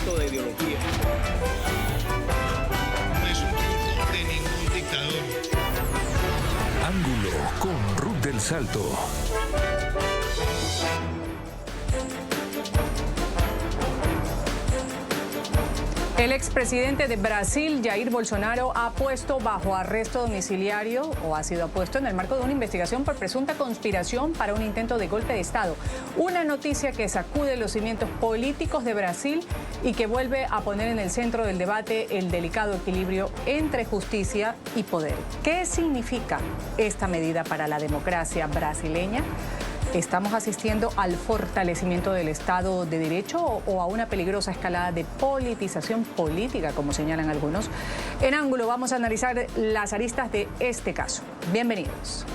conflicto de ideología. No es un triunfo de ningún dictador. Ángulo con Ruth del Salto. El expresidente de Brasil, Jair Bolsonaro, ha puesto bajo arresto domiciliario o ha sido puesto en el marco de una investigación por presunta conspiración para un intento de golpe de Estado. Una noticia que sacude los cimientos políticos de Brasil y que vuelve a poner en el centro del debate el delicado equilibrio entre justicia y poder. ¿Qué significa esta medida para la democracia brasileña? ¿Estamos asistiendo al fortalecimiento del Estado de Derecho o a una peligrosa escalada de politización política, como señalan algunos? En Ángulo vamos a analizar las aristas de este caso. Bienvenidos.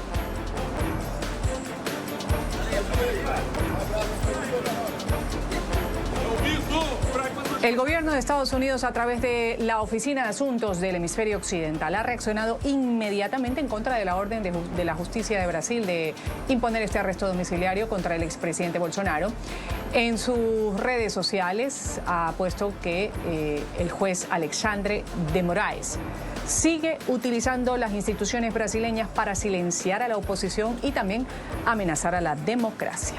El gobierno de Estados Unidos, a través de la Oficina de Asuntos del Hemisferio Occidental, ha reaccionado inmediatamente en contra de la orden de la justicia de Brasil de imponer este arresto domiciliario contra el expresidente Bolsonaro. En sus redes sociales ha puesto que el juez Alexandre de Moraes sigue utilizando las instituciones brasileñas para silenciar a la oposición y también amenazar a la democracia.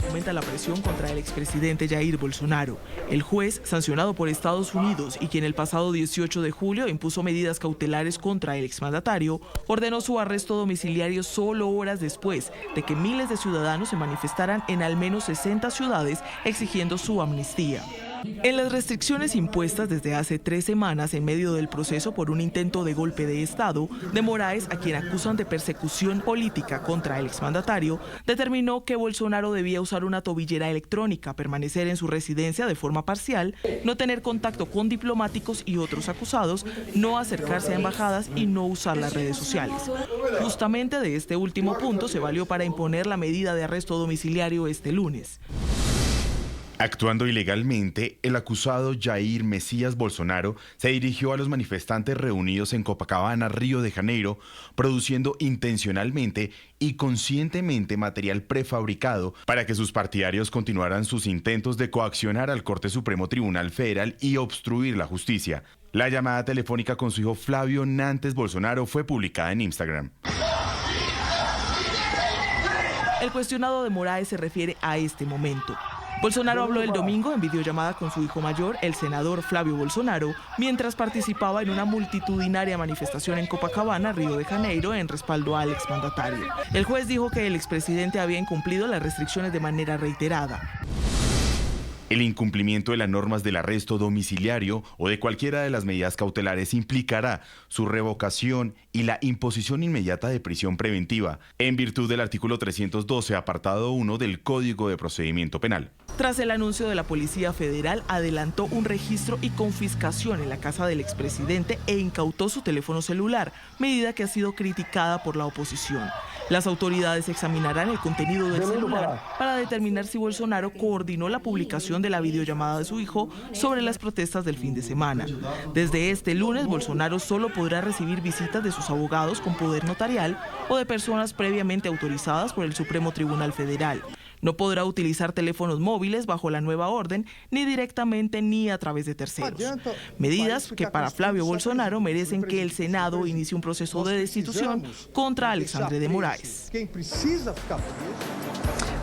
Aumenta la presión contra el expresidente Jair Bolsonaro. El juez, sancionado por Estados Unidos y quien el pasado 18 de julio impuso medidas cautelares contra el exmandatario, ordenó su arresto domiciliario solo horas después de que miles de ciudadanos se manifestaran en al menos 60 ciudades exigiendo su amnistía. En las restricciones impuestas desde hace 3 semanas en medio del proceso por un intento de golpe de Estado, de Moraes, a quien acusan de persecución política contra el exmandatario, determinó que Bolsonaro debía usar una tobillera electrónica, permanecer en su residencia de forma parcial, no tener contacto con diplomáticos y otros acusados, no acercarse a embajadas y no usar las redes sociales. Justamente de este último punto se valió para imponer la medida de arresto domiciliario este lunes. Actuando ilegalmente, el acusado Jair Messias Bolsonaro se dirigió a los manifestantes reunidos en Copacabana, Río de Janeiro, produciendo intencionalmente y conscientemente material prefabricado para que sus partidarios continuaran sus intentos de coaccionar al Corte Supremo Tribunal Federal y obstruir la justicia. La llamada telefónica con su hijo Flavio Nantes Bolsonaro fue publicada en Instagram. El cuestionado de Moraes se refiere a este momento. Bolsonaro habló el domingo en videollamada con su hijo mayor, el senador Flavio Bolsonaro, mientras participaba en una multitudinaria manifestación en Copacabana, Río de Janeiro, en respaldo al exmandatario. El juez dijo que el expresidente había incumplido las restricciones de manera reiterada. El incumplimiento de las normas del arresto domiciliario o de cualquiera de las medidas cautelares implicará su revocación y la imposición inmediata de prisión preventiva, en virtud del artículo 312, apartado 1 del Código de Procedimiento Penal. Tras el anuncio de la Policía Federal, adelantó un registro y confiscación en la casa del expresidente e incautó su teléfono celular, medida que ha sido criticada por la oposición. Las autoridades examinarán el contenido del celular para determinar si Bolsonaro coordinó la publicación de la videollamada de su hijo sobre las protestas del fin de semana. Desde este lunes, Bolsonaro solo podrá recibir visitas de sus abogados con poder notarial o de personas previamente autorizadas por el Supremo Tribunal Federal. No podrá utilizar teléfonos móviles bajo la nueva orden, ni directamente ni a través de terceros. Medidas que para Flavio Bolsonaro merecen que el Senado inicie un proceso de destitución contra Alexandre de Moraes.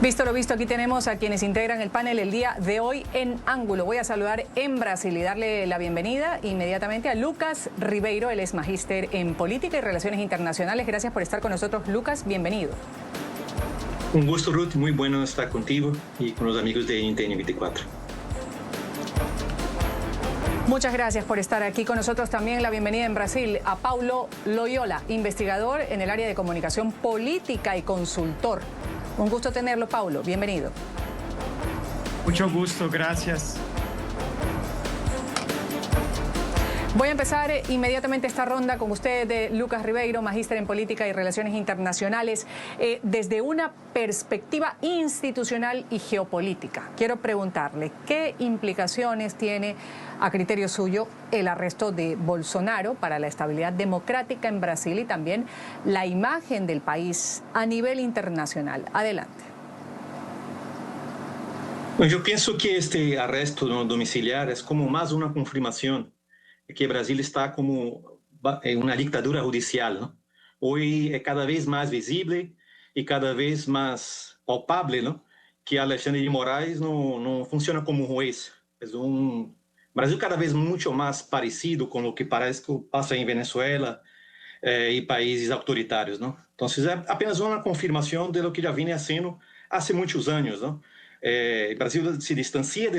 Visto lo visto, aquí tenemos a quienes integran el panel el día de hoy en Ángulo. Voy a saludar en Brasil y darle la bienvenida inmediatamente a Lucas Ribeiro. Él es magíster en Política y Relaciones Internacionales. Gracias por estar con nosotros, Lucas. Bienvenido. Un gusto, Ruth. Muy bueno estar contigo y con los amigos de NTN 24. Muchas gracias por estar aquí con nosotros. También la bienvenida en Brasil a Paulo Loyola, investigador en el área de comunicación política y consultor. Un gusto tenerlo, Paulo. Bienvenido. Mucho gusto, gracias. Voy a empezar inmediatamente esta ronda con usted, Lucas Ribeiro, magíster en Política y Relaciones Internacionales, desde una perspectiva institucional y geopolítica. Quiero preguntarle, ¿qué implicaciones tiene, a criterio suyo, el arresto de Bolsonaro para la estabilidad democrática en Brasil y también la imagen del país a nivel internacional? Adelante. Eu penso que este arresto domiciliar é como mais uma confirmação de que Brasil está como em uma ditadura judicial, ¿no? Hoje é cada vez mais visível e cada vez mais palpável, ¿no? Que Alexandre de Moraes não funciona como juez. É Brasil cada vez muito mais parecido com o que parece que passa em Venezuela e países autoritários, não? Então, é apenas uma confirmação de lo que já vinha sendo há muitos anos, não? O Brasil se distancia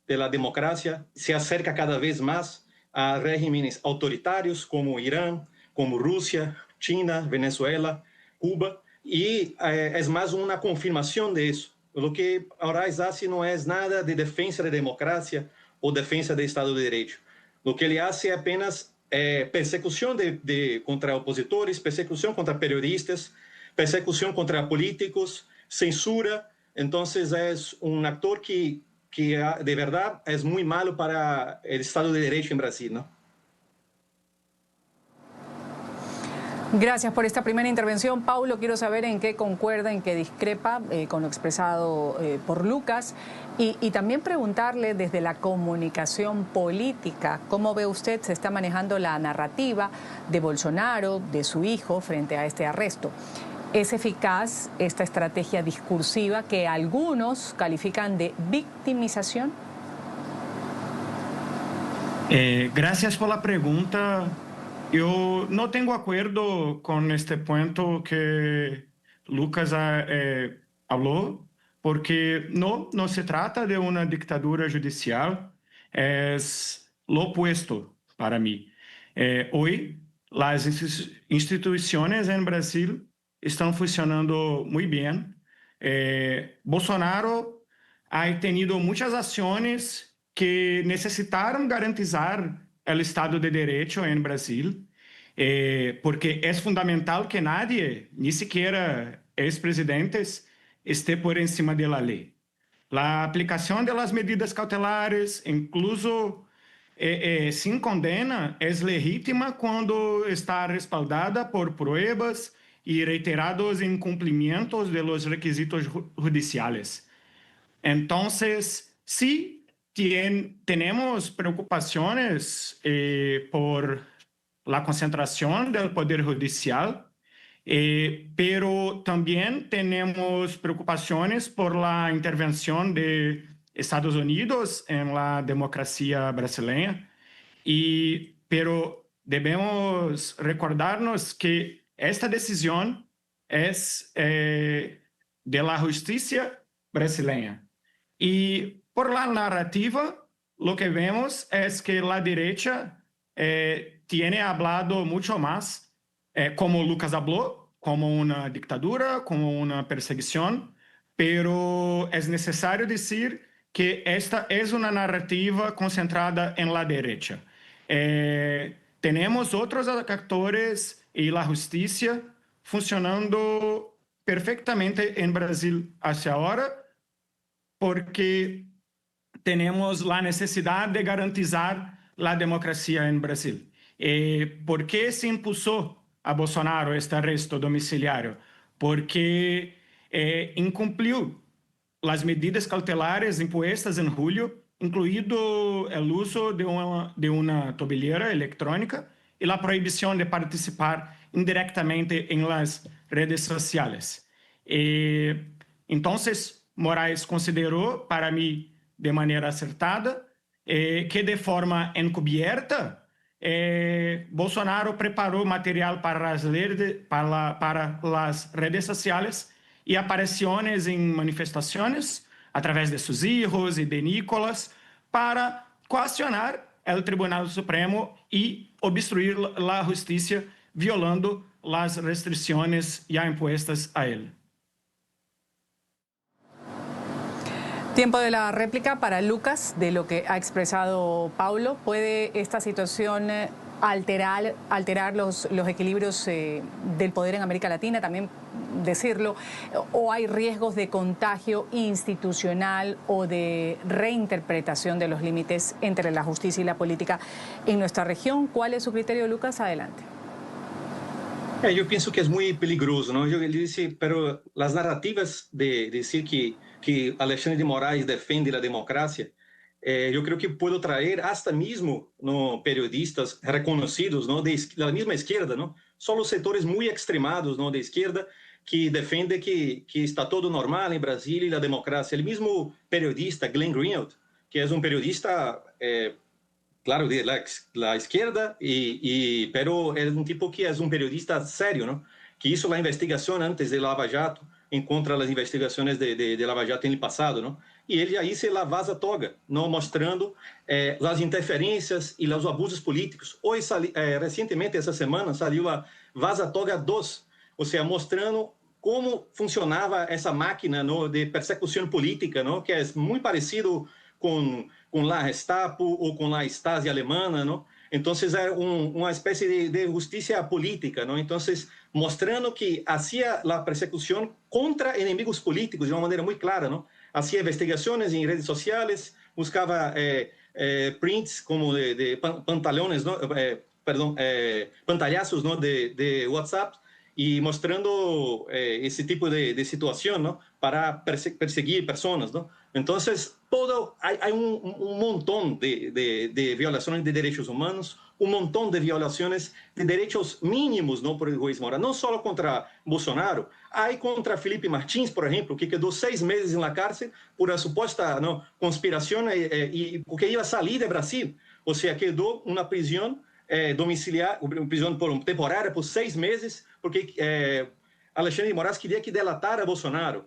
da democracia, se acerca cada vez mais a regímenes autoritários como Irã, como Rússia, China, Venezuela, Cuba, e é mais uma confirmação disso. O que Moraes hace não é nada de defesa da democracia ou defesa do Estado de Direito. O que ele hace é apenas persecução contra opositores, persecução contra periodistas, persecução contra políticos, censura. Então, é um ator que de verdade é muito malo para o Estado de Direito em Brasil, ¿no? Gracias por esta primera intervención. Paulo, quiero saber en qué concuerda, en qué discrepa con lo expresado por Lucas y también preguntarle desde la comunicación política, ¿cómo ve usted se está manejando la narrativa de Bolsonaro, de su hijo, frente a este arresto? ¿Es eficaz esta estrategia discursiva que algunos califican de victimización? Gracias por la pregunta. Eu não tenho acordo com este ponto que Lucas falou, porque não se trata de uma ditadura judicial, é o opuesto para mim. Hoje, as instituições em Brasil estão funcionando muito bem. Bolsonaro ha tenido muitas ações que necessitaram garantizar o Estado de Direito em Brasil, porque é fundamental que nadie, nem sequer ex-presidentes, esté por encima da lei. A aplicação das medidas cautelares, incluso sem condena, é legítima quando está respaldada por provas e reiterados incumprimentos de los requisitos judiciais. Então, sim, tenemos preocupaciones por la concentración del Poder Judicial, pero también tenemos preocupaciones por la intervención de Estados Unidos en la democracia brasileña, pero debemos recordarnos que esta decisión es de la justicia brasileña. Y por la narrativa, lo que vemos es que la derecha tiene hablado mucho más, como Lucas habló, como una dictadura, como una perseguición, pero es necesario decir que esta es una narrativa concentrada en la derecha. Tenemos otros actores y la justicia funcionando perfectamente en Brasil hacia ahora, porque tenemos la necesidad de garantizar la democracia en Brasil. ¿Por qué se impulsó a Bolsonaro este arresto domiciliario? Porque incumplió las medidas cautelares impuestas en julio, incluido el uso de una tobillera electrónica y la prohibición de participar indirectamente en las redes sociales. Entonces, Moraes consideró, para mí, de maneira acertada, que de forma encubierta, Bolsonaro preparou material para as redes sociais e aparições em manifestações, através de seus filhos e de Nicolás, para coacionar o Tribunal Supremo e obstruir a justiça, violando as restrições já impostas a ele. Tiempo de la réplica para Lucas, de lo que ha expresado Paulo. ¿Puede esta situación alterar los equilibrios del poder en América Latina? También decirlo, ¿o hay riesgos de contagio institucional o de reinterpretación de los límites entre la justicia y la política en nuestra región? ¿Cuál es su criterio, Lucas? Adelante. Eu penso que é muito peligroso, não? Ele disse, pero as narrativas de dizer que Alexandre de Moraes defende a democracia, eu creio que pode trazer hasta mesmo no periodistas reconhecidos, não, da mesma esquerda, não? Só os setores muito extremados, não, da esquerda que defende que está todo normal em Brasília e a democracia. O mesmo periodista Glenn Greenwald, que é periodista claro, de la izquierda, pero es un tipo que es un periodista serio, ¿no? Que hizo la investigación antes de Lava Jato, en contra de las investigaciones de Lava Jato en el pasado, ¿no? Y él ya hizo la vaza toga, ¿no? Mostrando las interferencias y los abusos políticos. Hoy, recientemente, essa semana, salió a Vaza Toga 2, o sea, mostrando como funcionava essa máquina, ¿no? De persecução política, ¿no? Que é muito parecido com a Gestapo ou com a Stasi alemana, não? Então, é uma espécie de justiça política, não? Então, mostrando que fazia a persecução contra inimigos políticos de uma maneira muito clara, não? Fazia investigações em redes sociais, buscava prints como de pantalones, não? Pantalhaços, não? De WhatsApp, e mostrando esse tipo de situação, não? Para perseguir pessoas, não? Então, há montão de violações de direitos humanos, montão de violações de direitos mínimos, não, por el juiz Moura, não só contra Bolsonaro, há contra Felipe Martins, por exemplo, que quedou 6 meses na cárcel por a suposta conspiração e porque ia sair de Brasil, ou seja, quedou uma prisão domiciliar, prisão temporária por 6 meses, porque Alexandre de Moraes queria que delatara Bolsonaro.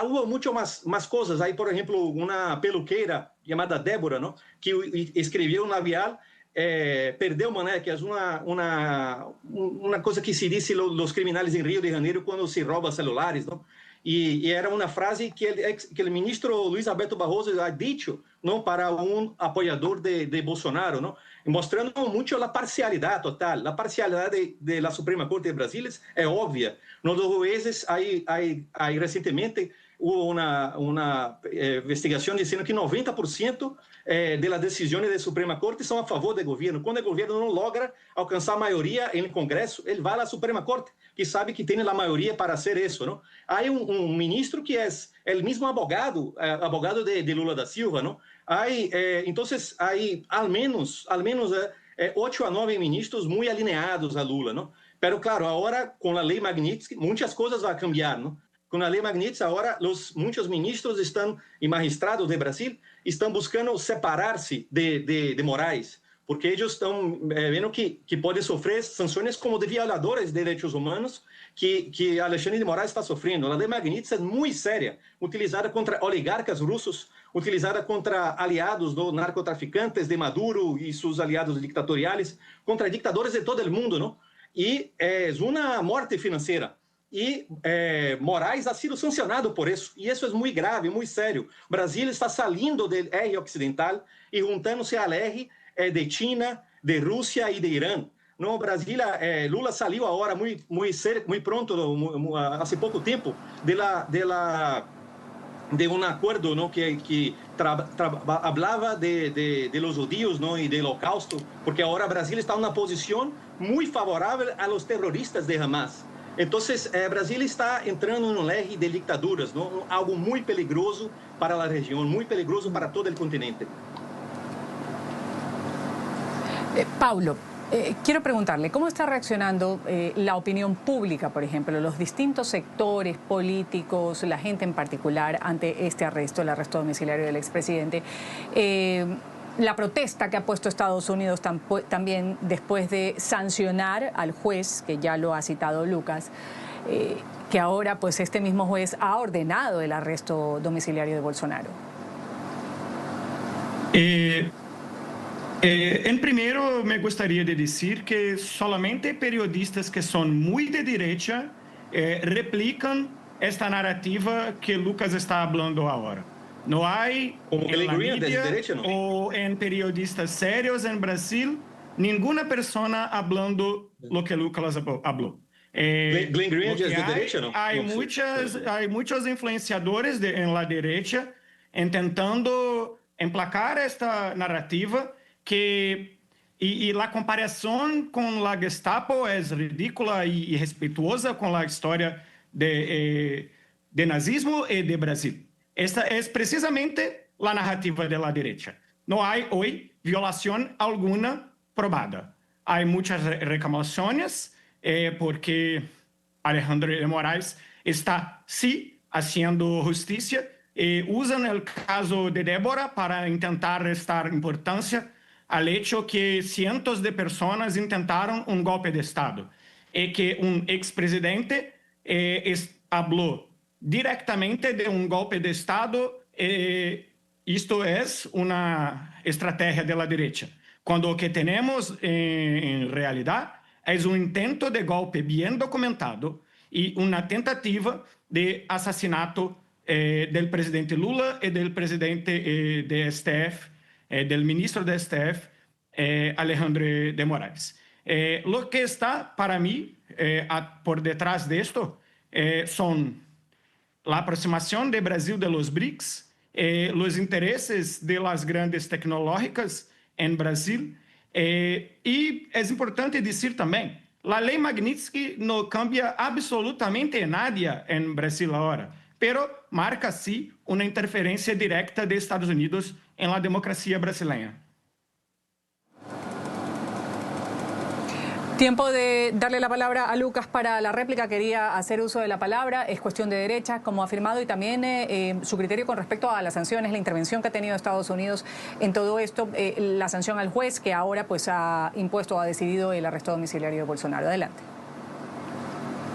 Houve muito mais coisas. Aí, por exemplo, uma peluqueira chamada Débora, não? Que escreveu um labial, perdeu uma, que é uma coisa que se diz os criminais em Rio de Janeiro quando se rouba celulares, não? E era uma frase que o ministro Luiz Alberto Barroso ha dicho, não, para um apoiador de Bolsonaro, não? Mostrando muito a parcialidade total. A parcialidade da Suprema Corte de Brasília é óbvia. Nos juízes, aí recentemente houve uma investigação dizendo que 90% das decisões da Suprema Corte são a favor do governo. Quando o governo não logra alcançar a maioria no Congresso, ele vai à Suprema Corte, que sabe que tem a maioria para fazer isso, não? Há ministro que é o mesmo abogado de Lula da Silva, não? Então, há ao menos 8 a 9 ministros muito alinhados a Lula, não? Pero, claro, agora, com a lei Magnitsky, muitas coisas vão cambiar, não? Com a lei Magnitsky, agora, muitos ministros e magistrados de Brasil estão buscando separar-se de Moraes, porque eles estão vendo que podem sofrer sanções como de violadores de direitos humanos que Alexandre de Moraes está sofrendo. A lei Magnitsky é muito séria, utilizada contra oligarcas russos, utilizada contra aliados do narcotraficantes de Maduro e seus aliados dictatoriais, contra ditadores de todo o mundo, não? E é uma morte financeira. E Moraes ha sido sancionado por isso. E isso é muito grave, muito sério. O Brasil está saindo do R ocidental e juntando-se ao R de China, de Rússia e de Irã. No Brasil, Lula saiu agora muito pronto, há pouco tempo, de um acordo, não, que falava de los judíos, não, e do holocausto, porque agora o Brasil está em uma posição muito favorável a los terroristas de Hamas. Então, o Brasil está entrando em um leque de dictaduras, não? Algo muito perigoso para a região, muito perigoso para todo o continente. Paulo, quiero preguntarle, ¿cómo está reaccionando la opinión pública, por ejemplo, los distintos sectores políticos, la gente en particular, ante este arresto, el arresto domiciliario del expresidente? La protesta que ha puesto Estados Unidos también después de sancionar al juez, que ya lo ha citado Lucas, que ahora pues este mismo juez ha ordenado el arresto domiciliario de Bolsonaro. En primero, me gustaría decir que solamente periodistas que son muy de derecha replican esta narrativa que Lucas está hablando ahora. No hay en la media o en periodistas serios en Brasil ninguna persona hablando lo que Lucas habló. Glenn Greenwald es de derecha, ¿no? Hay muchos influenciadores en la derecha intentando emplacar esta narrativa que y la comparación con la Gestapo es ridícula y irrespetuosa con la historia de nazismo y de Brasil. Esta es precisamente la narrativa de la derecha. No hay hoy violación alguna probada. Hay muchas reclamaciones porque Alexandre de Moraes está, sí, haciendo justicia. Usan el caso de Débora para intentar restar importancia al hecho que cientos de personas intentaron un golpe de Estado y que un expresidente habló directamente de un golpe de Estado. Esto es una estrategia de la derecha, cuando lo que tenemos en realidad es un intento de golpe bien documentado y una tentativa de asesinato del presidente Lula y del presidente de STF, del ministro de STF, Alexandre de Moraes. Lo que está para mí por detrás de esto son la aproximación de Brasil de los BRICS, los intereses de las grandes tecnológicas en Brasil. Y es importante decir también, la ley Magnitsky no cambia absolutamente nada en Brasil ahora, pero marca sí una interferencia directa de Estados Unidos en la democracia brasileña. Tiempo de darle la palabra a Lucas para la réplica. Quería hacer uso de la palabra. Es cuestión de derecha, como ha afirmado, y también su criterio con respecto a las sanciones, la intervención que ha tenido Estados Unidos en todo esto, la sanción al juez que ahora pues ha impuesto, ha decidido el arresto domiciliario de Bolsonaro. Adelante.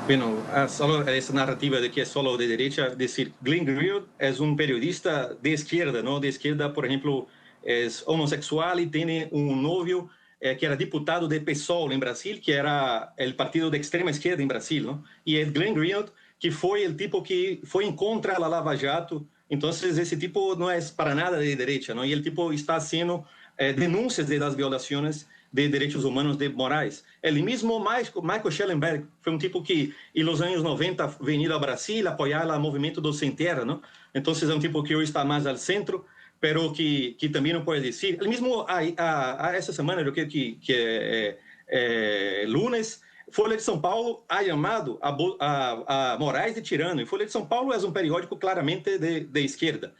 Bueno, solo esa narrativa de que es solo de derecha, decir, Glenn Greenwald es un periodista de izquierda, ¿no? De izquierda, por ejemplo, es homosexual y tiene un novio que era diputado de PSOL en Brasil, que era el partido de extrema izquierda en Brasil, ¿no? Y es Glenn Greenwald, que fue el tipo que fue en contra de la Lava Jato. Entonces, ese tipo no es para nada de derecha, ¿no? Y el tipo está haciendo denuncias de las violaciones de derechos humanos de Moraes. El mismo Michael Schellenberg fue un tipo que en los años 90 venido a Brasil a apoyar el movimiento do Sem Terra, ¿no? Entonces, es un tipo que hoy está más al centro, pero que también no puede decir. El mismo, esta semana, yo creo que lunes, Folha de São Paulo ha llamado a Moraes de tirano. Y Folha de São Paulo es un periódico claramente de izquierda.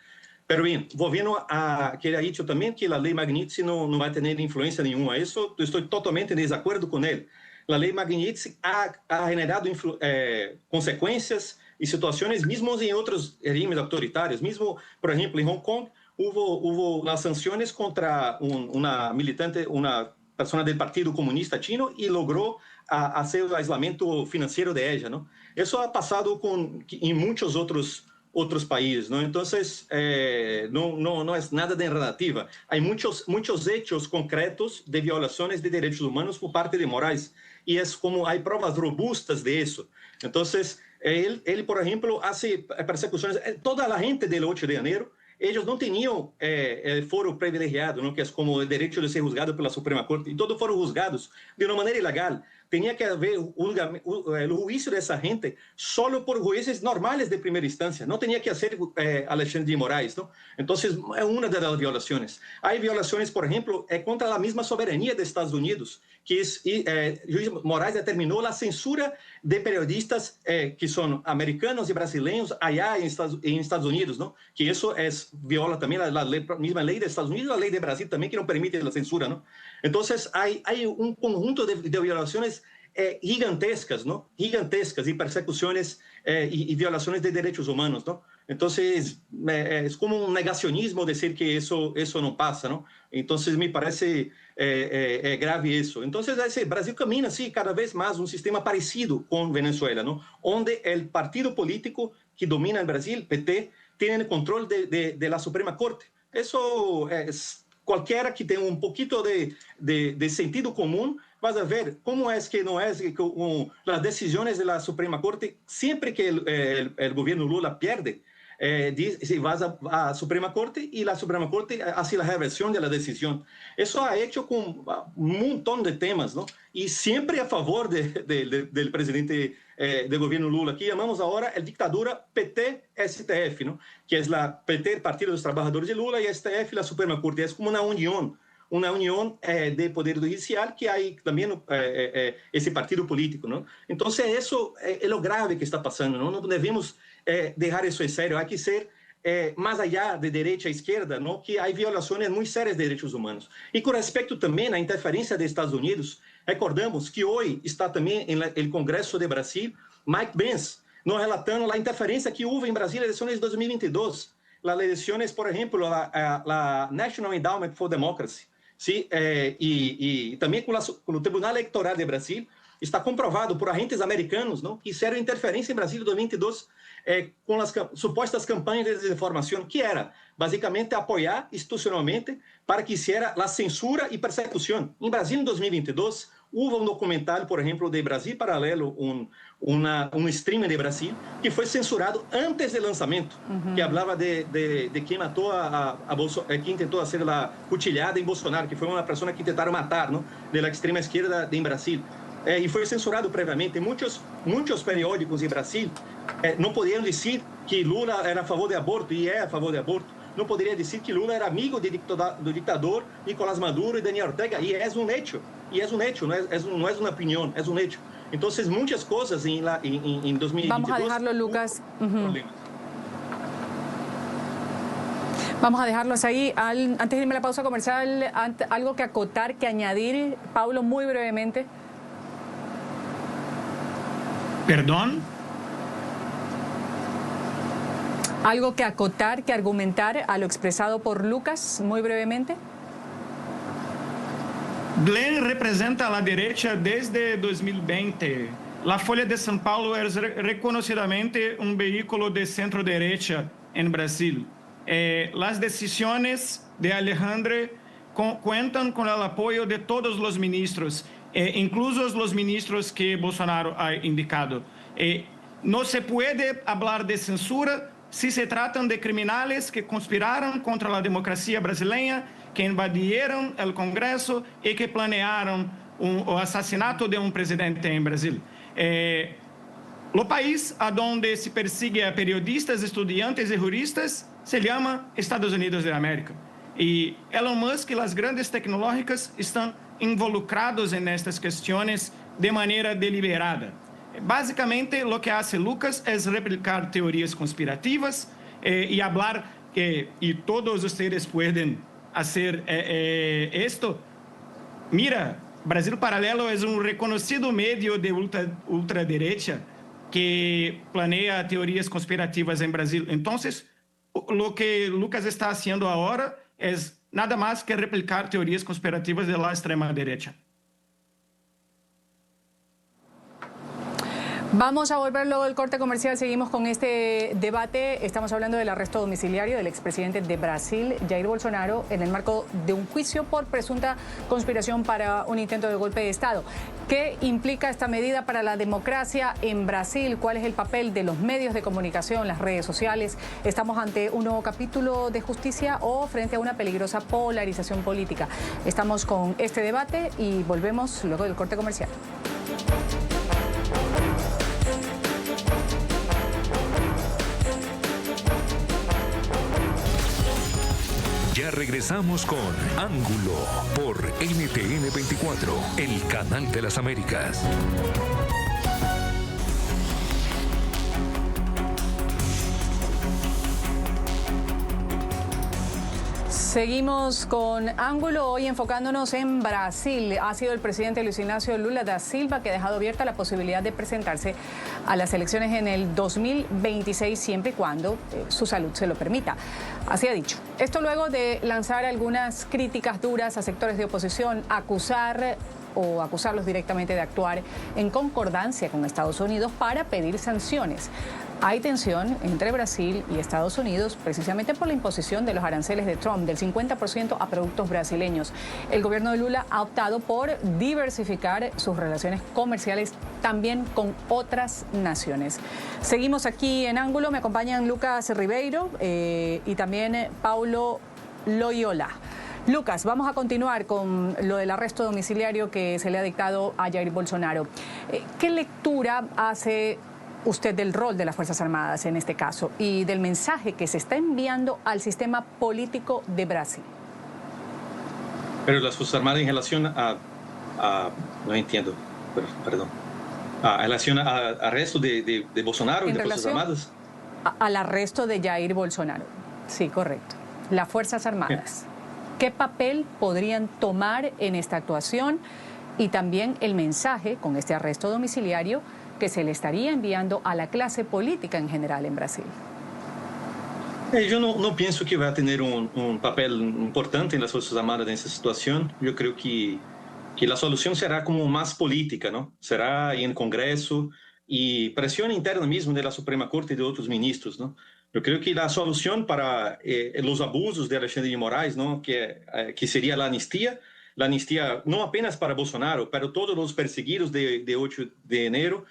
Pero bien, volviendo a que ha dicho también que la ley Magnitsky no va a tener influencia ninguna. Eso estoy totalmente en desacuerdo con él. La ley Magnitsky ha generado consecuencias y situaciones mismos en otros regímenes autoritarios. Mismo, por ejemplo, en Hong Kong, hubo las sanciones contra una militante, una persona del Partido Comunista Chino y logró hacer el aislamiento financiero de ella, ¿no? Eso ha pasado en muchos otros países, ¿no? Entonces, no es nada de narrativa. Hay muchos hechos concretos de violaciones de derechos humanos por parte de Moraes y es como hay pruebas robustas de eso. Entonces, él por ejemplo, hace persecuciones. Toda la gente del 8 de enero, ellos no tenían el foro privilegiado, ¿no? Que es como el derecho de ser juzgado por la Suprema Corte, y todos fueron juzgados de una manera ilegal. Tenía que haber el juicio de esa gente solo por jueces normales de primera instancia. No tenía que hacer Alexandre de Moraes, ¿no? Entonces, es una de las violaciones. Hay violaciones, por ejemplo, contra la misma soberanía de Estados Unidos, que es, Luis Moraes determinó la censura de periodistas que son americanos y brasileños allá en Estados Unidos, ¿no? Que eso viola también la misma ley de Estados Unidos, la ley de Brasil también, que no permite la censura, ¿no? Entonces, hay un conjunto de violaciones gigantescas, ¿no? Gigantescas y persecuciones y violaciones de derechos humanos, ¿no? Entonces, es como un negacionismo decir que eso no pasa, ¿no? Entonces, me parece grave eso. Entonces, Brasil camina, sí, cada vez más un sistema parecido con Venezuela, ¿no? Donde el partido político que domina en Brasil, PT, tiene el control de la Suprema Corte. Eso es... Cualquiera que tenga un poquito de sentido común, vas a ver cómo es que no es con las decisiones de la Suprema Corte, siempre que el gobierno Lula pierde, vas a Suprema Corte y la Suprema Corte hace la reversión de la decisión. Eso ha hecho con un montón de temas, ¿no? Y siempre a favor del presidente del gobierno Lula, que llamamos ahora el dictadura PT-STF, ¿no? Que es la PT, el Partido de los Trabajadores de Lula, y STF, la Suprema Corte. Es como una unión una unión de poder judicial que hay también ese partido político, ¿no? Entonces eso es lo grave que está pasando, ¿no? No debemos dejar eso en serio, hay que ser más allá de derecha a izquierda, ¿no? Que hay violaciones muy serias de derechos humanos. Y con respecto también a la interferencia de Estados Unidos, recordamos que hoy está también en el Congreso de Brasil Mike Pence, nos relatando la interferencia que hubo en Brasil en las elecciones de 2022. Las elecciones, por ejemplo, la National Endowment for Democracy, ¿sí? Y también con el Tribunal Electoral de Brasil, está comprovado por agentes americanos, ¿no? Que hicieron interferencia en Brasil en 2022 con las supuestas campañas de desinformación, que era básicamente apoyar institucionalmente para que hiciera la censura y persecución. En Brasil, en 2022, hubo un documental, por ejemplo, de Brasil Paralelo, un streaming de Brasil, que fue censurado antes del lanzamiento, que hablaba de quien mató quien intentó hacer la cuchillada en Bolsonaro, que fue una persona que intentaron matar, ¿no? De la extrema izquierda en Brasil. Y fue censurado previamente. Muchos periódicos en Brasil no podían decir que Lula era a favor de aborto, y es a favor de aborto. No podría decir que Lula era amigo del dictador Nicolás Maduro y Daniel Ortega, y es un hecho, no es una opinión, es un hecho. Entonces, muchas cosas en 2022... Vamos a dejarlo, Lucas. Vamos a dejarlos ahí. Antes de irme a la pausa comercial, algo que acotar, que añadir, Paulo, muy brevemente. ¿Perdón? ¿Algo que acotar, que argumentar a lo expresado por Lucas, muy brevemente? Glenn representa a la derecha desde 2020. La Folha de São Paulo es reconocidamente un vehículo de centro-derecha en Brasil. Las decisiones de Alejandro cuentan con el apoyo de todos los ministros, incluso los ministros que Bolsonaro ha indicado. No se puede hablar de censura si se tratan de criminales que conspiraron contra la democracia brasileña, que invadieron el Congreso y que planearon el asesinato de un presidente en Brasil. El país a donde se persigue a periodistas, estudiantes y juristas se llama Estados Unidos de América. Y Elon Musk y las grandes tecnológicas están involucrados en estas cuestiones de manera deliberada. Básicamente, lo que hace Lucas es replicar teorías conspirativas y hablar que, y todos ustedes pueden hacer esto. Mira, Brasil Paralelo es un reconocido medio de ultraderecha que planea teorías conspirativas en Brasil. Entonces, lo que Lucas está haciendo ahora es nada más que replicar teorías conspirativas de la extrema derecha. Vamos a volver luego del corte comercial. Seguimos con este debate. Estamos hablando del arresto domiciliario del expresidente de Brasil, Jair Bolsonaro, en el marco de un juicio por presunta conspiración para un intento de golpe de Estado. ¿Qué implica esta medida para la democracia en Brasil? ¿Cuál es el papel de los medios de comunicación, las redes sociales? ¿Estamos ante un nuevo capítulo de justicia o frente a una peligrosa polarización política? Estamos con este debate y volvemos luego del corte comercial. Ya regresamos con Ángulo por NTN 24, el canal de las Américas. Seguimos con Ángulo, hoy enfocándonos en Brasil. Ha sido el presidente Luis Ignacio Lula da Silva que ha dejado abierta la posibilidad de presentarse a las elecciones en el 2026, siempre y cuando su salud se lo permita. Así ha dicho. Esto luego de lanzar algunas críticas duras a sectores de oposición, acusarlos directamente de actuar en concordancia con Estados Unidos para pedir sanciones. Hay tensión entre Brasil y Estados Unidos precisamente por la imposición de los aranceles de Trump del 50% a productos brasileños. El gobierno de Lula ha optado por diversificar sus relaciones comerciales también con otras naciones. Seguimos aquí en Ángulo, me acompañan Lucas Ribeiro y también Paulo Loyola. Lucas, vamos a continuar con lo del arresto domiciliario que se le ha dictado a Jair Bolsonaro. ¿Qué lectura hace usted del rol de las Fuerzas Armadas en este caso y del mensaje que se está enviando al sistema político de Brasil? Pero las Fuerzas Armadas en relación no entiendo, perdón. En relación al arresto de Bolsonaro y de Fuerzas Armadas. Al arresto de Jair Bolsonaro. Sí, correcto. Las Fuerzas Armadas. ¿Qué papel podrían tomar en esta actuación? Y también el mensaje con este arresto domiciliario que se le estaría enviando a la clase política en general en Brasil. Yo no pienso que va a tener un papel importante en las Fuerzas Armadas en esa situación. Yo creo que la solución será como más política, ¿no? Será en el Congreso y presión interna mismo de la Suprema Corte y de otros ministros, ¿no? Yo creo que la solución para los abusos de Alexandre de Moraes, ¿no? Que sería la amnistía no apenas para Bolsonaro, pero todos los perseguidos de 8 de enero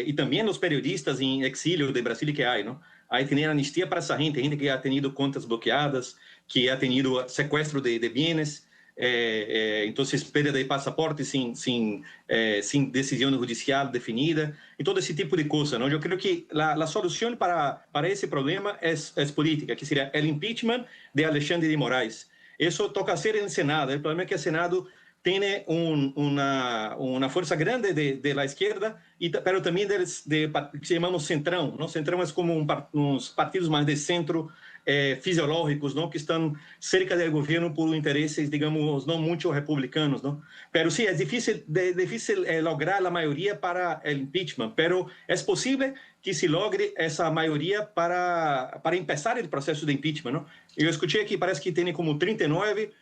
y también los periodistas en exilio de Brasil que hay, ¿no? Hay tener amnistía para esa gente que ha tenido cuentas bloqueadas, que ha tenido secuestro de bienes, entonces pérdida de pasaporte sin decisión judicial definida y todo ese tipo de cosas, ¿no? Yo creo que la solución para esse problema es política, que sería el impeachment de Alexandre de Moraes. Eso toca hacer en el Senado. El problema es que el Senado tiene una fuerza grande de la izquierda, pero también que llamamos Centrão, ¿no? Centrão es como unos partidos más de centro fisiológicos, ¿no? Que están cerca del gobierno por intereses, digamos, no mucho republicanos, ¿no? Pero sí, es difícil lograr la mayoría para el impeachment, pero es posible que se logre esa mayoría para empezar el proceso de impeachment, ¿no? Yo escuché que parece que tiene como 39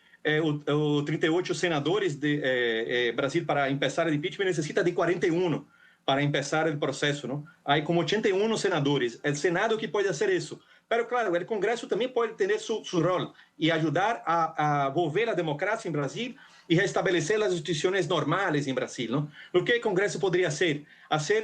o 38 senadores de Brasil para empezar el impeachment, necesita de 41 para empezar el proceso, ¿no? Hay como 81 senadores, el Senado que puede hacer eso. Pero claro, el Congreso también puede tener su rol y ayudar a volver la democracia en Brasil y restablecer las instituciones normales en Brasil, ¿no? Lo que el Congreso podría hacer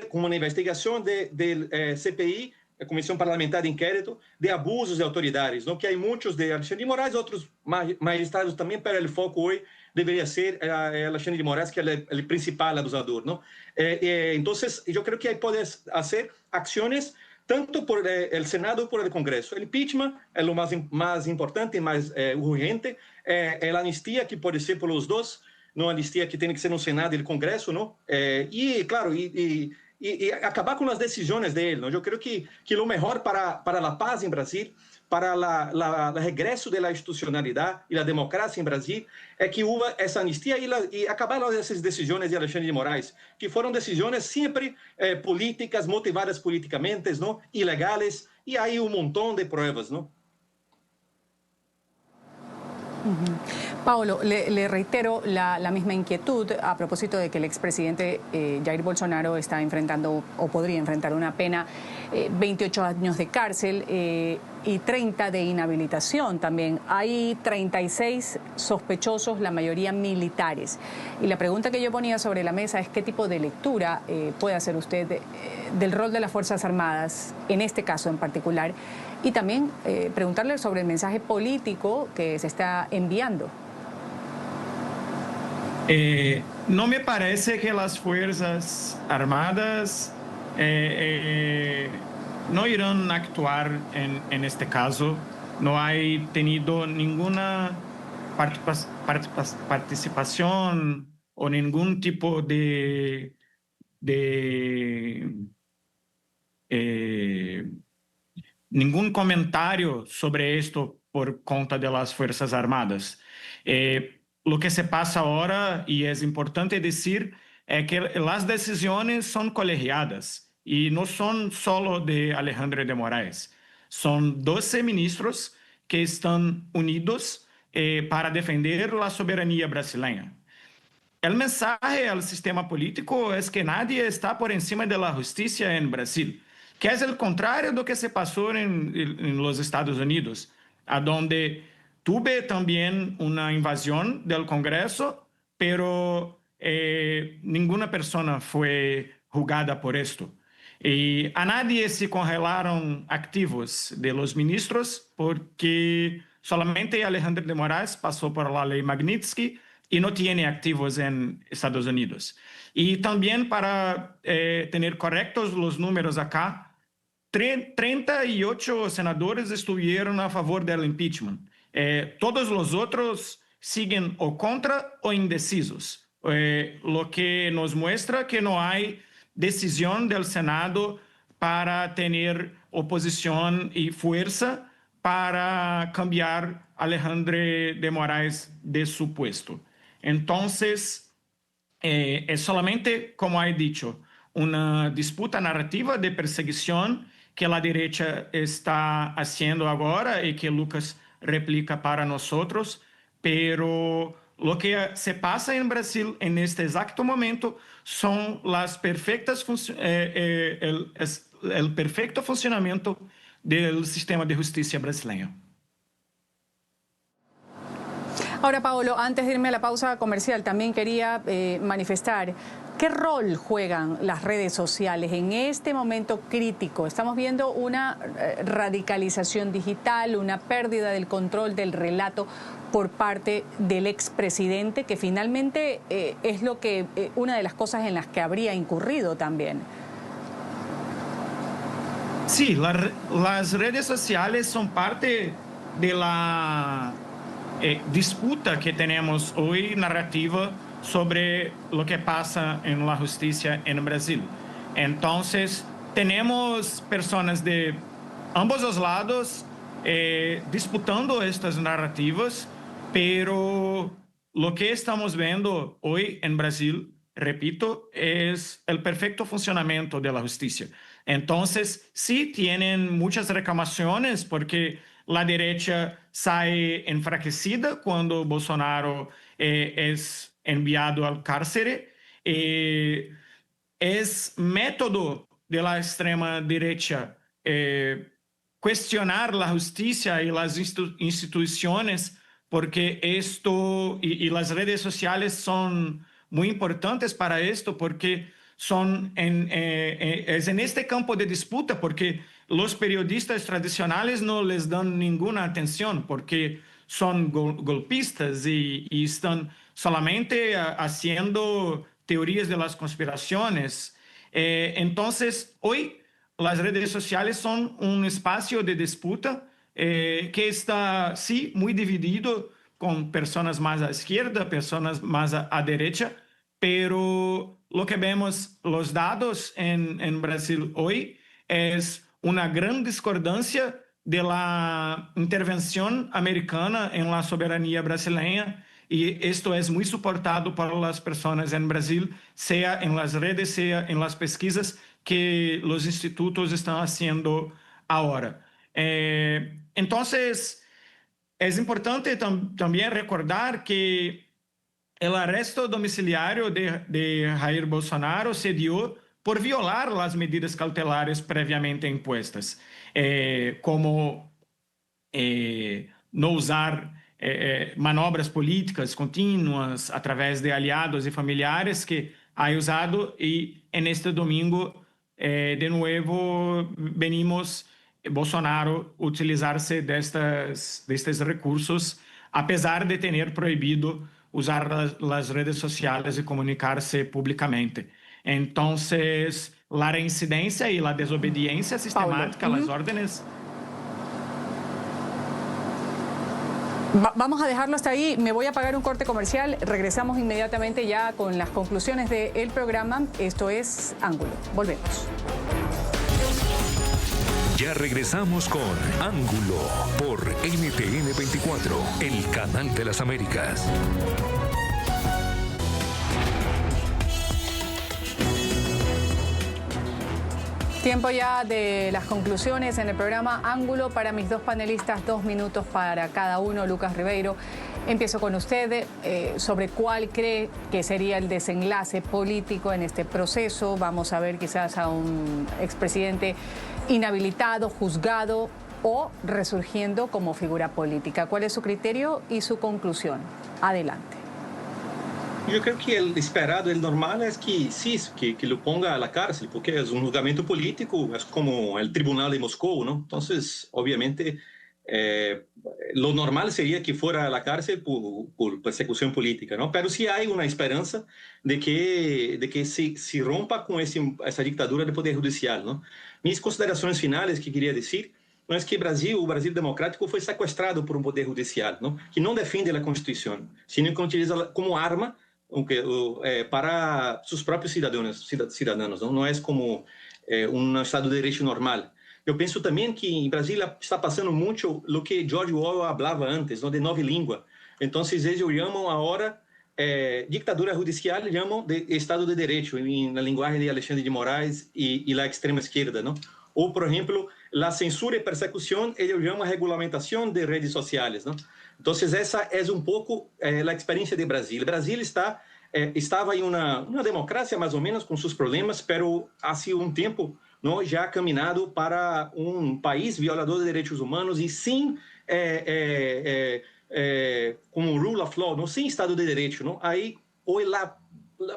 como una investigación del CPI, la Comisión Parlamentar de Inquérito, de abusos de autoridades, ¿no? Que hay muchos de Alexandre de Moraes, otros magistrados también, pero el foco hoy debería ser Alexandre de Moraes, que es el principal abusador, ¿no? Entonces, yo creo que ahí puedes hacer acciones tanto por el Senado como por el Congreso. El impeachment es lo más importante, más urgente. La amnistía, que puede ser por los dos, no amnistía que tiene que ser en el Senado y el Congreso, ¿no? Y claro, y acabar con las decisiones de él, ¿no? Yo creo que lo mejor para la paz en Brasil, para el regreso de la institucionalidad y la democracia en Brasil, es que hubo esa amnistía y acabar esas decisiones de Alexandre de Moraes, que fueron decisiones siempre políticas, motivadas políticamente, ¿no? Ilegales, y hay un montón de pruebas, ¿no? Paulo, le reitero la misma inquietud a propósito de que el expresidente Jair Bolsonaro está enfrentando o podría enfrentar una pena 28 años de cárcel y 30 de inhabilitación también. Hay 36 sospechosos, la mayoría militares. Y la pregunta que yo ponía sobre la mesa es qué tipo de lectura puede hacer usted del rol de las Fuerzas Armadas, en este caso en particular, y también preguntarle sobre el mensaje político que se está enviando. No me parece que las Fuerzas Armadas no irán a actuar en este caso. No hay tenido ninguna participación o ningún tipo de ningún comentario sobre esto por cuenta de las Fuerzas Armadas. Lo que se pasa ahora, y es importante decir, es que las decisiones son colegiadas y no son solo de Alexandre de Moraes. Son 12 ministros que están unidos para defender la soberanía brasileña. El mensaje al sistema político es que nadie está por encima de la justicia en Brasil, que es el contrario de lo que se pasó en los Estados Unidos, a donde tuve también una invasión del Congreso, pero ninguna persona fue juzgada por esto. Y a nadie se congelaron activos de los ministros porque solamente Alexandre de Moraes pasó por la ley Magnitsky y no tiene activos en Estados Unidos. Y también para tener correctos los números acá, 38 senadores estuvieron a favor del impeachment. Todos los otros siguen o contra o indecisos, lo que nos muestra que no hay decisión del Senado para tener oposición y fuerza para cambiar a Alexandre de Moraes de su puesto. Entonces, es solamente, como he dicho, una disputa narrativa de perseguición que la derecha está haciendo ahora y que Lucas replica para nosotros, pero lo que se pasa en Brasil en este exacto momento son las perfectas el perfecto funcionamiento del sistema de justicia brasileño. Ahora, Paolo, antes de irme a la pausa comercial, también quería manifestar qué rol juegan las redes sociales en este momento crítico. Estamos viendo una radicalización digital, una pérdida del control del relato por parte del expresidente, que finalmente es lo que una de las cosas en las que habría incurrido también. Sí, las redes sociales son parte de la disputa que tenemos hoy narrativa sobre lo que pasa en la justicia en Brasil. Entonces, tenemos personas de ambos los lados disputando estas narrativas, pero lo que estamos viendo hoy en Brasil, repito, es el perfecto funcionamiento de la justicia. Entonces, sí tienen muchas reclamaciones porque la derecha sale enfraquecida cuando Bolsonaro es enviado al cárcel. Es método de la extrema derecha cuestionar la justicia y las instituciones, porque esto y las redes sociales son muy importantes para esto, porque es en este campo de disputa, porque los periodistas tradicionales no les dan ninguna atención, porque son golpistas y están solamente haciendo teorías de las conspiraciones. Entonces, hoy las redes sociales son un espacio de disputa que está, sí, muy dividido, con personas más a izquierda, personas más a derecha, pero lo que vemos, los dados en Brasil hoy, es una gran discordancia de la intervención americana en la soberanía brasileña, y esto es muy soportado por las personas en Brasil, sea en las redes, sea en las pesquisas que los institutos están haciendo ahora. Entonces, es importante también recordar que el arresto domiciliario de Jair Bolsonaro se dio por violar las medidas cautelares previamente impuestas, como no usar manobras políticas continuas a través de aliados y familiares que ha usado, y en este domingo de nuevo venimos Bolsonaro utilizarse de estos recursos, a pesar de tener prohibido usar las redes sociales y comunicarse públicamente. Entonces, la reincidencia y la desobediencia sistemática a las órdenes. Vamos a dejarlo hasta ahí. Me voy a pagar un corte comercial. Regresamos inmediatamente ya con las conclusiones del programa. Esto es Ángulo. Volvemos. Ya regresamos con Ángulo por NTN 24, el canal de las Américas. Tiempo ya de las conclusiones en el programa Ángulo. Para mis dos panelistas, 2 minutos para cada uno. Lucas Ribeiro, empiezo con usted. Sobre cuál cree que sería el desenlace político en este proceso. Vamos a ver quizás a un expresidente inhabilitado, juzgado o resurgiendo como figura política. ¿Cuál es su criterio y su conclusión? Adelante. Yo creo que el esperado, el normal es que sí, que lo ponga a la cárcel, porque es un juzgamento político, es como el Tribunal de Moscú, ¿no? Entonces, obviamente, lo normal sería que fuera a la cárcel por persecución política, ¿no? Pero sí hay una esperanza de que se rompa con esa dictadura del Poder Judicial, ¿no? Mis consideraciones finales que quería decir não é que o Brasil democrático foi sequestrado por um poder judicial, não? Que não defende a Constituição, sino que utiliza como arma para seus próprios cidadãos, não é como um Estado de Direito normal. Eu penso também que em Brasília está passando muito o que George Orwell falava antes, não, de nova língua. Então, eles chamam agora ditadura judicial, chamam de Estado de Direito, na linguagem de Alexandre de Moraes e a extrema esquerda, não? Ou, por exemplo, a censura e persecução, eles chamam a regulamentação de redes sociais, não? Então, essa é um pouco a experiência de Brasil. Brasil estava em uma democracia, mais ou menos, com seus problemas, mas há um tempo não, já caminhado para um país violador de direitos humanos e sem como rule of law, não, sem Estado de Direito. Não? Aí, hoje,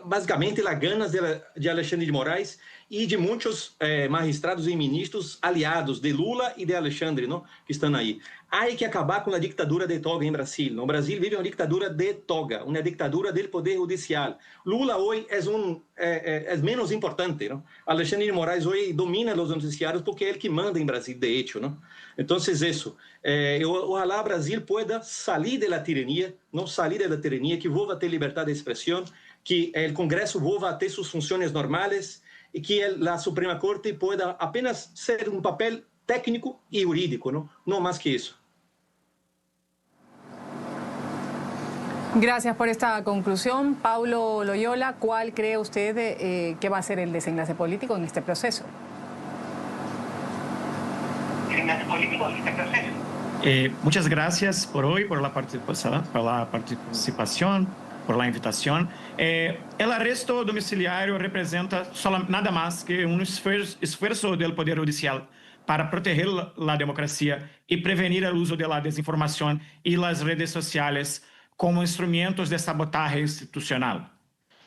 basicamente, as ganas de Alexandre de Moraes e de muitos magistrados e ministros aliados de Lula e de Alexandre, não? Que estão aí. Há que acabar com a ditadura de toga em Brasil. No Brasil vive uma ditadura de toga, uma ditadura do poder judicial. Lula hoje é menos importante, não? Alexandre de Moraes hoje domina os noticiários porque é ele que manda em Brasil, de hecho, não? Então, isso. Ojalá o Brasil pueda sair da tirania, não sair da tirania, que volva a ter liberdade de expressão, que o Congresso volva a ter suas funções normais e que a Suprema Corte pueda apenas ser um papel técnico e jurídico, não mais que isso. Gracias por esta conclusión. Paulo Loyola, ¿cuál cree usted que va a ser el desenlace político en este proceso? Muchas gracias por hoy, por la participación, por la invitación. El arresto domiciliario representa nada más que un esfuerzo del Poder Judicial para proteger la democracia y prevenir el uso de la desinformación y las redes sociales como instrumentos de sabotaje institucional.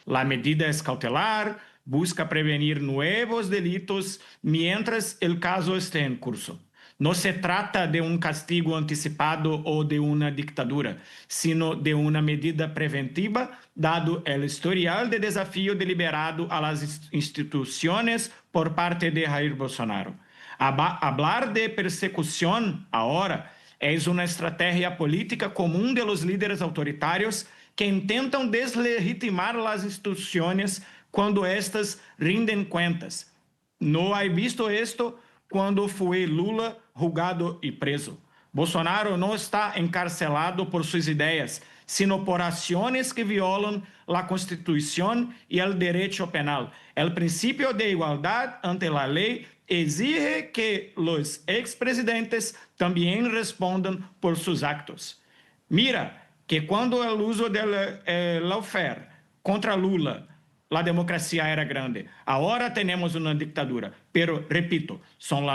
La medida es cautelar, busca prevenir nuevos delitos mientras el caso esté en curso. No se trata de un castigo anticipado o de una dictadura, sino de una medida preventiva, dado el historial de desafío deliberado a las instituciones por parte de Jair Bolsonaro. Hablar de persecución ahora es una estrategia política común de los líderes autoritarios que intentan deslegitimar las instituciones cuando éstas rinden cuentas. No hay visto esto cuando fue Lula julgado y preso. Bolsonaro no está encarcelado por sus ideas, sino por acciones que violan la Constitución y el derecho penal. El principio de igualdad ante la ley exige que los expresidentes también respondan por sus actos. Mira que cuando el uso del lawfare contra Lula, la democracia era grande. Ahora tenemos una dictadura. Pero, repito, son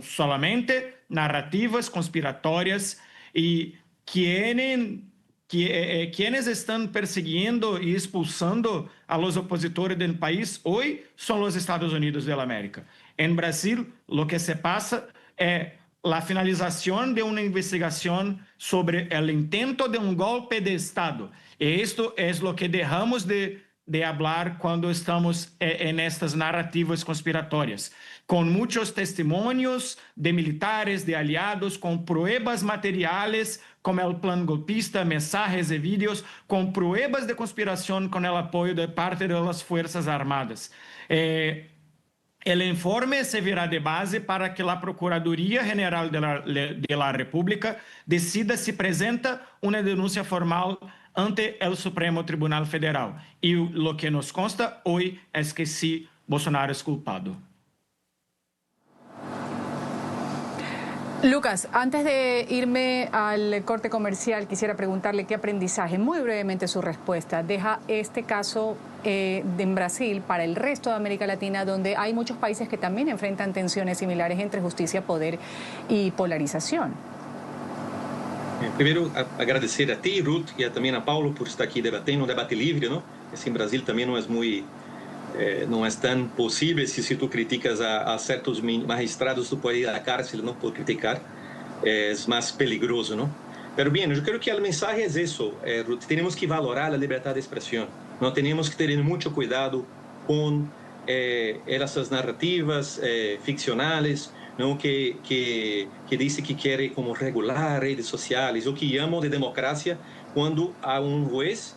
solamente narrativas conspiratorias y quienes están persiguiendo y expulsando a los opositores del país hoy son los Estados Unidos de la América. En Brasil, lo que se pasa es la finalización de una investigación sobre el intento de un golpe de Estado. Y esto es lo que dejamos de hablar cuando estamos en estas narrativas conspiratorias, con muchos testimonios de militares, de aliados, con pruebas materiales como el plan golpista, mensajes y vídeos, con pruebas de conspiración con el apoyo de parte de las Fuerzas Armadas. El informe servirá de base para que la Procuraduría General de la República decida si presenta una denuncia formal ante el Supremo Tribunal Federal. Y lo que nos consta hoy es que sí, Bolsonaro es culpado. Lucas, antes de irme al corte comercial, quisiera preguntarle qué aprendizaje, muy brevemente su respuesta, deja este caso en Brasil para el resto de América Latina, donde hay muchos países que también enfrentan tensiones similares entre justicia, poder y polarización. Primeiro, agradecer a ti, Ruth, e também a Paulo por estar aqui debatendo um debate livre, não? Esse em Brasil também não é tão possível se tu criticas a certos magistrados, tu pode ir à cárcel, não por criticar, é mais peligroso, não? Pero bem, eu quero que a mensagem é isso, Ruth, temos que valorar a liberdade de expressão, não temos que ter muito cuidado com essas narrativas ficcionais, não, que disse que quer como regular redes sociais, ou que ama de democracia quando há juiz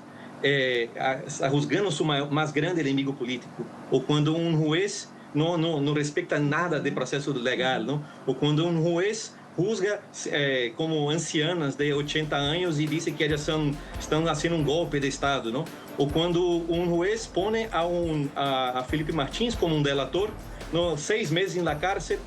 juzgando seu mais grande inimigo político, ou quando juiz não respeita nada de processo legal, não? Ou quando juiz juzga como ancianas de 80 anos e diz que elas estão fazendo golpe de Estado, não? Ou quando juiz põe a Felipe Martins como delator, 6 meses na cárcel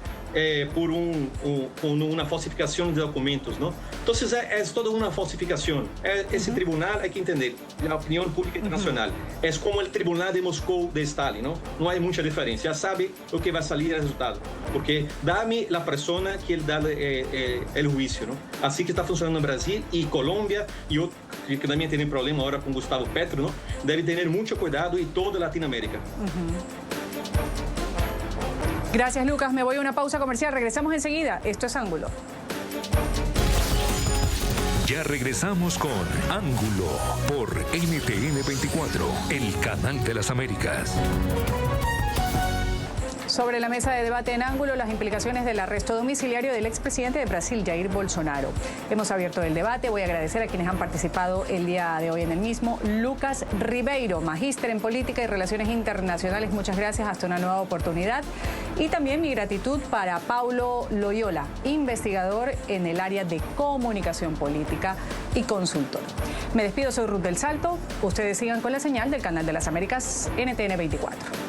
por uma falsificação de documentos, não? Então, é toda uma falsificação. Esse tribunal, hay que entender, a opinião pública internacional, é como o tribunal de Moscou de Stalin, não? Não há muita diferença. Já sabe o que vai sair o resultado, porque dá-me a persona que ele dá o juízo, não? Assim que está funcionando no Brasil e Colômbia e outro, que também tem problema agora com Gustavo Petro, não? Deve ter muito cuidado em toda a Latinoamérica. Gracias, Lucas. Me voy a una pausa comercial. Regresamos enseguida. Esto es Ángulo. Ya regresamos con Ángulo por NTN 24, el canal de las Américas. Sobre la mesa de debate en Ángulo, las implicaciones del arresto domiciliario del expresidente de Brasil, Jair Bolsonaro. Hemos abierto el debate. Voy a agradecer a quienes han participado el día de hoy en el mismo. Lucas Ribeiro, magíster en Política y Relaciones Internacionales. Muchas gracias. Hasta una nueva oportunidad. Y también mi gratitud para Paulo Loyola, investigador en el área de comunicación política y consultor. Me despido, soy Ruth del Salto. Ustedes sigan con la señal del Canal de las Américas, NTN 24.